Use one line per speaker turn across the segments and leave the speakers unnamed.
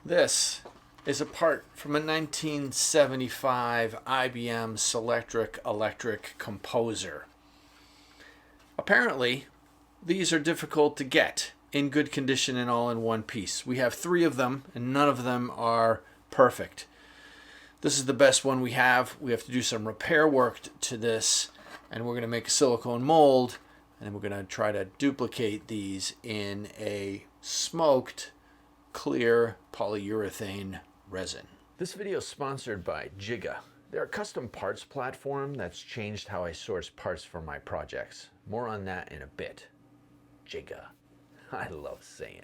This is a part from a 1975 IBM Selectric electric composer. Apparently, these are difficult to get in good condition and all in one piece. We have 3 of them, and none of them are perfect. This is the best one we have. We have to do some repair work to this, and we're going to make a silicone mold, and then we're going to try to duplicate these in a smoked clear polyurethane resin. This video is sponsored by Zhiyun. They're a custom parts platform that's changed how I source parts for my projects. More on that in a bit. Zhiyun. I love saying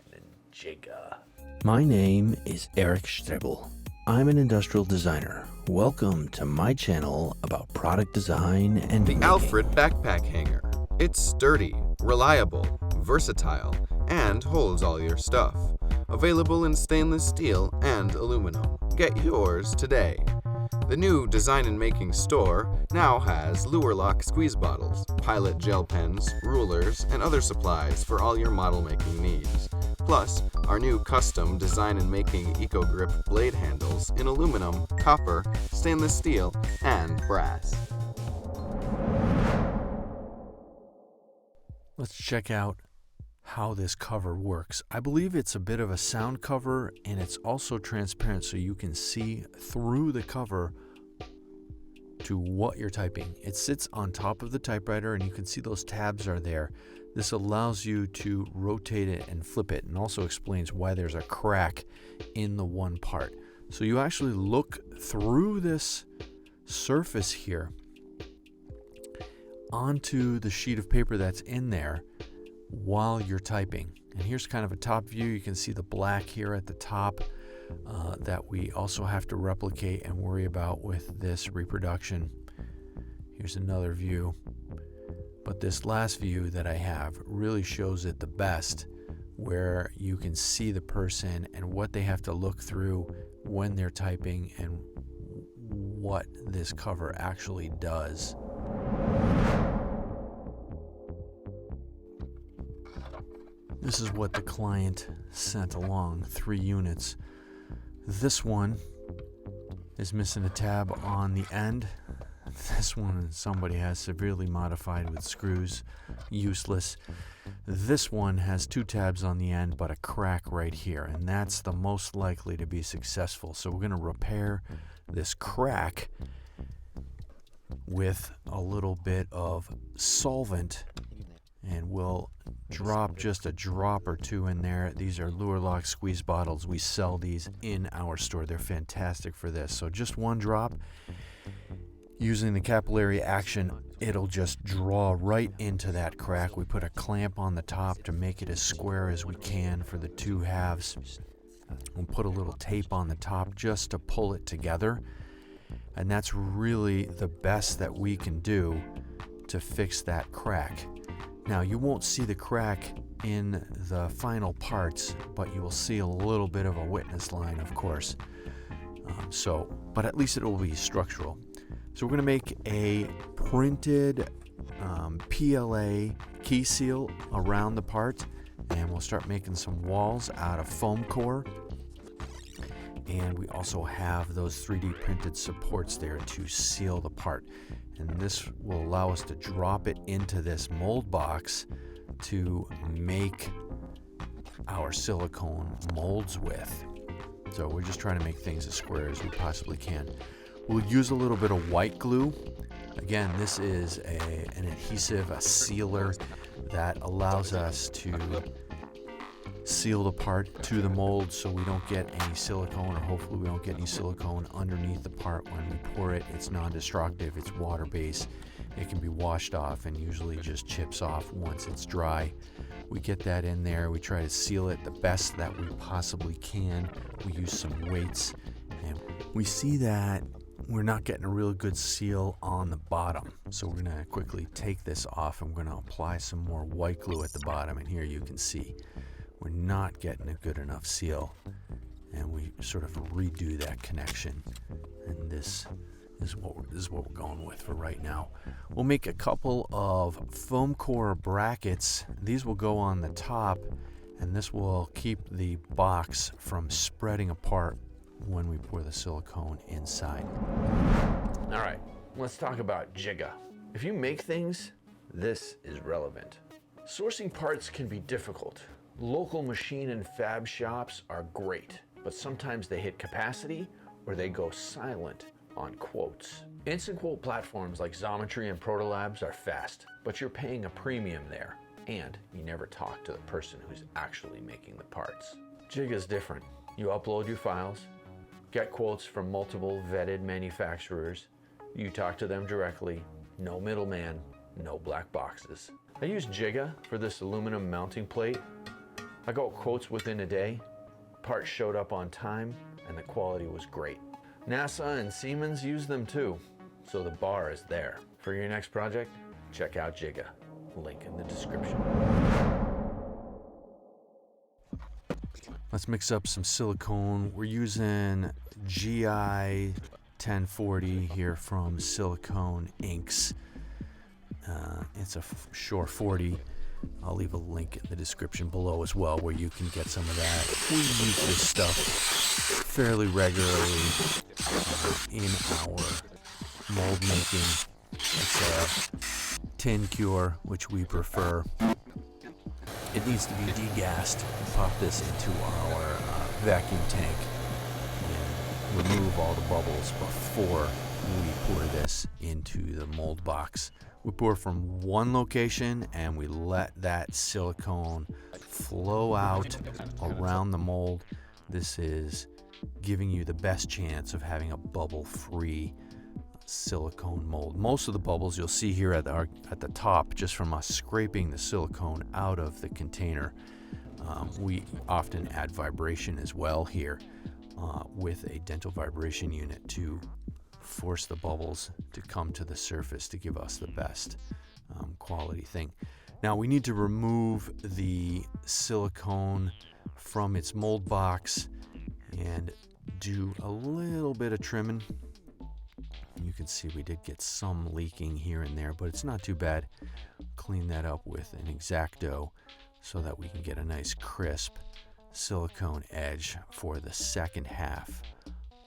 Zhiyun.
My name is Eric Strebel. I'm an industrial designer. Welcome to my channel about product design and
The
making.
Alfred Backpack Hanger. It's sturdy, reliable, versatile, and holds all your stuff. Available in stainless steel and aluminum. Get yours today. The new Design and Making store now has lure lock squeeze bottles, pilot gel pens, rulers, and other supplies for all your model making needs. Plus, our new custom Design and Making Eco Grip blade handles in aluminum, copper, stainless steel, and brass.
Let's check out how this cover works. I believe it's a bit of a sound cover, and it's also transparent so you can see through the cover to what you're typing. It sits on top of the typewriter, and you can see those tabs are there. This allows you to rotate it and flip it, and also explains why there's a crack in the one part. So you actually look through this surface here onto the sheet of paper that's in there while you're typing. And here's kind of a top view. You can see the black here at the top that we also have to replicate and worry about with this reproduction. Here's another view. But this last view that I have really shows it the best, where you can see the person and what they have to look through when they're typing and what this cover actually does. This is what the client sent along, 3 units. This one is missing a tab on the end. This one somebody has severely modified with screws, useless. This one has 2 tabs on the end but a crack right here, and that's the most likely to be successful. So we're going to repair this crack with a little bit of solvent, and we'll drop just a drop or 2 in there. These are lure lock squeeze bottles. We sell these in our store. They're fantastic for this. So just 1 drop. Using the capillary action, it'll just draw right into that crack. We put a clamp on the top to make it as square as we can for the 2 halves. We'll put a little tape on the top just to pull it together. And that's really the best that we can do to fix that crack. Now, you won't see the crack in the final parts, but you will see a little bit of a witness line, of course. But at least it will be structural. So we're going to make a printed PLA key seal around the part, and we'll start making some walls out of foam core. And we also have those 3D printed supports there to seal the part. And this will allow us to drop it into this mold box to make our silicone molds with. So we're just trying to make things as square as we possibly can. We'll use a little bit of white glue. Again, this is an adhesive, a sealer that allows us to seal the part to the mold so we don't get any silicone, or hopefully we don't get any silicone underneath the part when we pour it. It's non-destructive, it's water-based. It can be washed off and usually just chips off once it's dry. We get that in there. We try to seal it the best that we possibly can. We use some weights, and we see that we're not getting a real good seal on the bottom. So we're going to quickly take this off, and we're going to apply some more white glue at the bottom. And here you can see we're not getting a good enough seal, and we sort of redo that connection. And this is what we're going with for right now. We'll make a couple of foam core brackets. These will go on the top, and this will keep the box from spreading apart when we pour the silicone inside.
All right, let's talk about Giga. If you make things, this is relevant. Sourcing parts can be difficult. Local machine and fab shops are great, but sometimes they hit capacity or they go silent on quotes. Instant quote platforms like Xometry and Protolabs are fast, but you're paying a premium there, and you never talk to the person who's actually making the parts. Giga's different. You upload your files, get quotes from multiple vetted manufacturers, you talk to them directly, no middleman, no black boxes. I used Giga for this aluminum mounting plate. I got quotes within a day, parts showed up on time, and the quality was great. NASA and Siemens use them too, so the bar is there. For your next project, check out Giga. Link in the description.
Let's mix up some silicone. We're using GI 1040 here from Silicone Inks. It's a Shore 40. I'll leave a link in the description below as well where you can get some of that. We use this stuff fairly regularly in our mold making. It's a tin cure, which we prefer. It needs to be degassed. Pop this into our vacuum tank and remove all the bubbles before we pour this into the mold box. We pour from one location and we let that silicone flow out around the mold. This is giving you the best chance of having a bubble-free silicone mold. Most of the bubbles you'll see here at the top just from us scraping the silicone out of the container. We often add vibration as well here with a dental vibration unit to force the bubbles to come to the surface to give us the best quality thing. Now we need to remove the silicone from its mold box and do a little bit of trimming. You can see we did get some leaking here and there, but it's not too bad. Clean that up with an X-Acto so that we can get a nice crisp silicone edge for the second half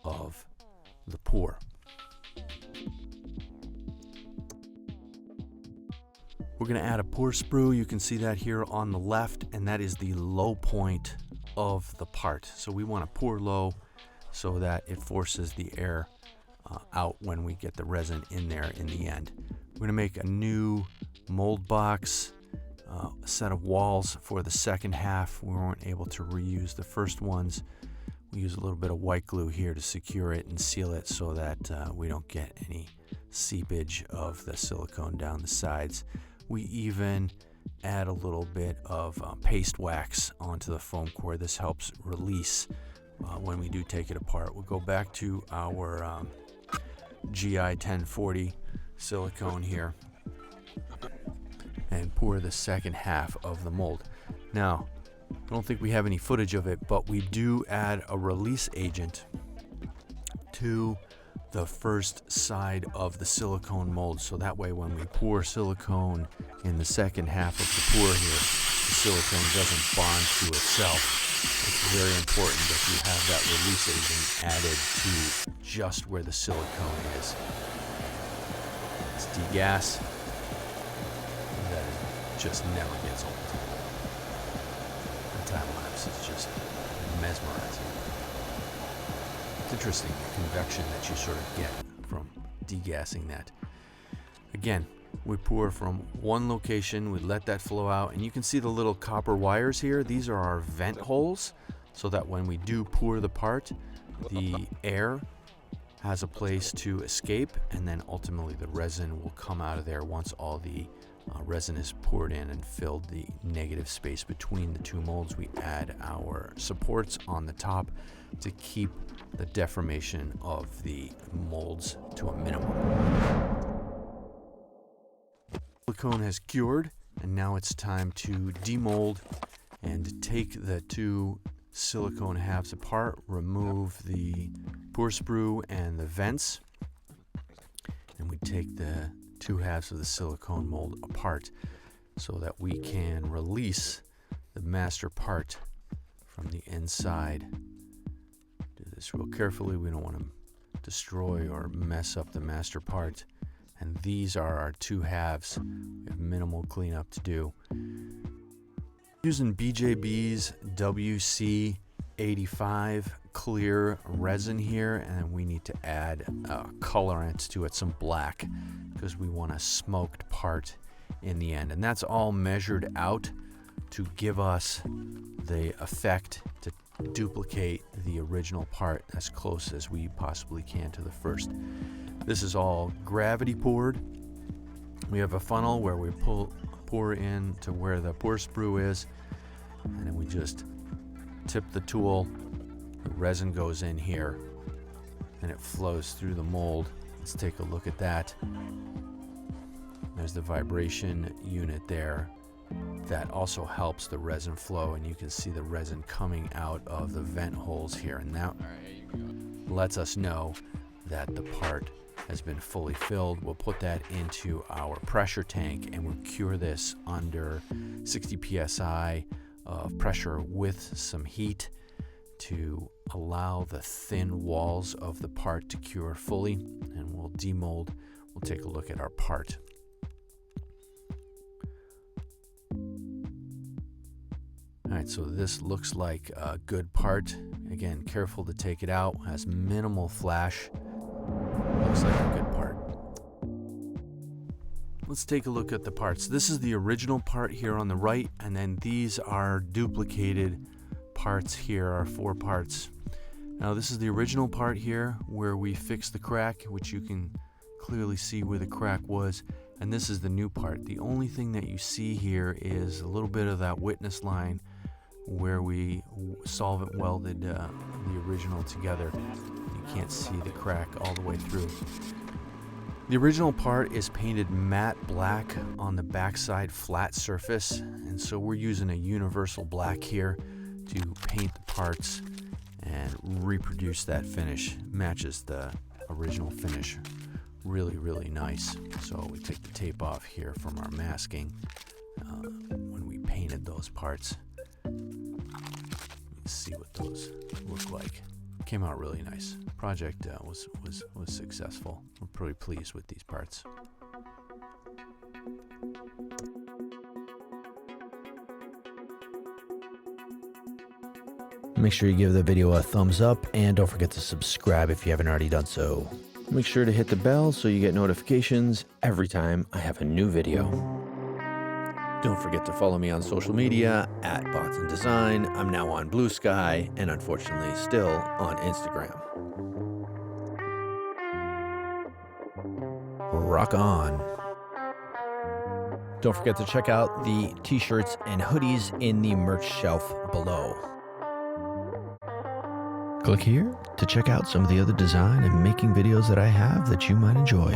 of the pour. We're going to add a pour sprue. You can see that here on the left, and that is the low point of the part. So we want to pour low so that it forces the air out when we get the resin in there in the end. We're going to make a new mold box, a set of walls for the second half. We weren't able to reuse the first ones. We use a little bit of white glue here to secure it and seal it so that we don't get any seepage of the silicone down the sides. We even add a little bit of paste wax onto the foam core. This helps release when we do take it apart. We'll go back to our GI 1040 silicone here and pour the second half of the mold. Now, I don't think we have any footage of it, but we do add a release agent to the first side of the silicone mold, so that way when we pour silicone in the second half of the pour here, the silicone doesn't bond to itself. It's very important that you have that release agent added to just where the silicone is. Let's degas. That just never gets old. The time lapse is just mesmerizing. It's interesting the convection that you sort of get from degassing that. Again, we pour from one location, we let that flow out, and you can see the little copper wires here. These are our vent holes, so that when we do pour the part, the air has a place to escape, and then ultimately the resin will come out of there once all the resin is poured in and filled the negative space between the two molds. We add our supports on the top to keep the deformation of the molds to a minimum. Silicone has cured, and now it's time to demold and take the two silicone halves apart, remove the pour sprue and the vents, and we take the two halves of the silicone mold apart so that we can release the the master part from the inside. Do this real carefully. We don't want to destroy or mess up the master part. And these are our two halves. We have minimal cleanup to do. Using BJB's WC85 clear resin here, and we need to add colorant to it, some black, because we want a smoked part in the end. And that's all measured out to give us the effect to duplicate the original part as close as we possibly can to the first. This is all gravity poured. We have a funnel where we pour in to where the pour sprue is, and then we just tip the tool. The resin goes in here and it flows through the mold. Let's take a look at that. There's the vibration unit there. That also helps the resin flow, and you can see the resin coming out of the vent holes here, and that lets us know that the part has been fully filled. We'll put that into our pressure tank and we'll cure this under 60 psi of pressure with some heat to allow the thin walls of the part to cure fully, and we'll demold. We'll take a look at our part. Alright, so this looks like a good part. Again, careful to take it out. Has minimal flash. Looks like a good part. Let's take a look at the parts. This is the original part here on the right, and then these are duplicated parts here, are 4 parts. Now this is the original part here where we fixed the crack, which you can clearly see where the crack was, and this is the new part. The only thing that you see here is a little bit of that witness line where we solvent welded the original together. You can't see the crack all the way through. The original part is painted matte black on the backside flat surface, and so we're using a universal black here to paint the parts and reproduce that finish. Matches the original finish really, really nice. So we take the tape off here from our masking when we painted those parts. Let's see what those look like. Came out really nice. Project was successful. We're pretty pleased with these parts.
Make sure you give the video a thumbs up, and don't forget to subscribe if you haven't already done so. Make sure to hit the bell so you get notifications every time I have a new video. Don't forget to follow me on social media at Botzen Design. I'm now on Blue Sky, and unfortunately still on Instagram. Rock on. Don't forget to check out the t-shirts and hoodies in the merch shelf below. Click here to check out some of the other design and making videos that I have that you might enjoy.